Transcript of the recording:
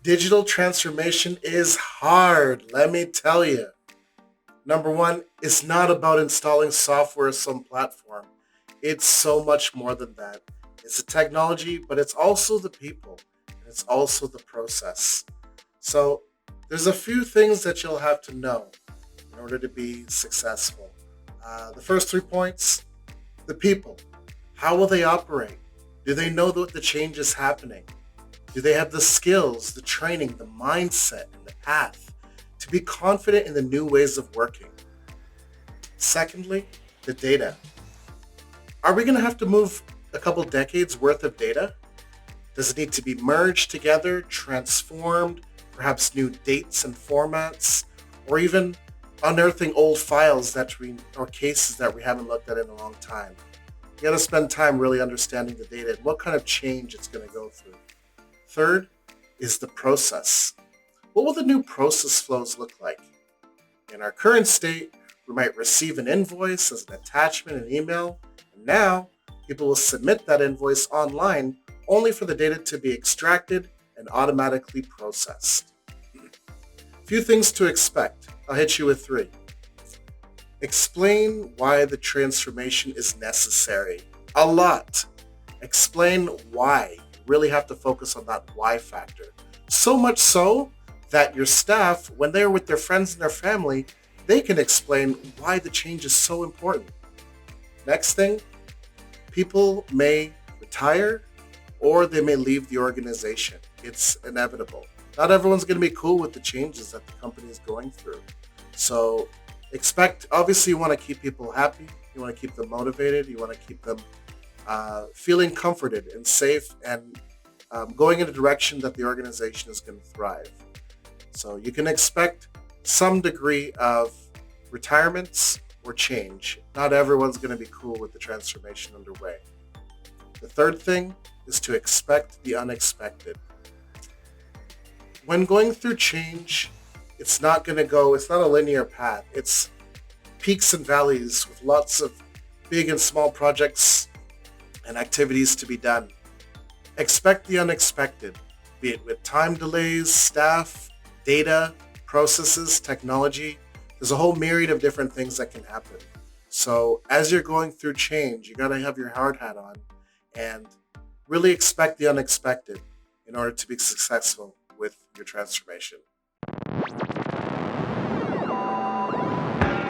Digital transformation is hard, let me tell you. Number one, it's not about installing software or some platform. It's so much more than that. It's the technology, but it's also the people, and it's also the process. So there's a few things that you'll have to know in order to be successful. The first 3 points: the people. How will they operate? Do they know that the change is happening? Do they have the skills, the training, the mindset, and the path to be confident in the new ways of working? Secondly, the data. Are we going to have to move a couple decades worth of data? Does it need to be merged together, transformed, perhaps new dates and formats, or even unearthing old files or cases that we haven't looked at in a long time? You got to spend time really understanding the data and what kind of change it's going to go through. Third is the process. What will the new process flows look like? In our current state, we might receive an invoice as an attachment in email, and now people will submit that invoice online only for the data to be extracted and automatically processed. A few things to expect. I'll hit you with three. Explain why the transformation is necessary. A lot. Explain why. You really have to focus on that why factor. So much so that your staff, when they're with their friends and their family, they can explain why the change is so important. Next thing, people may retire or they may leave the organization. It's inevitable. Not everyone's going to be cool with the changes that the company is going through. So obviously you want to keep people happy. You want to keep them motivated. You want to keep them feeling comforted and safe and going in a direction that the organization is going to thrive. So you can expect some degree of retirements or change. Not everyone's going to be cool with the transformation underway. The third thing is to expect the unexpected. When going through change, it's not a linear path. It's peaks and valleys with lots of big and small projects and activities to be done. Expect the unexpected, be it with time delays, staff, data, processes, technology. There's a whole myriad of different things that can happen. So as you're going through change, you got to have your hard hat on and really expect the unexpected in order to be successful with your transformation.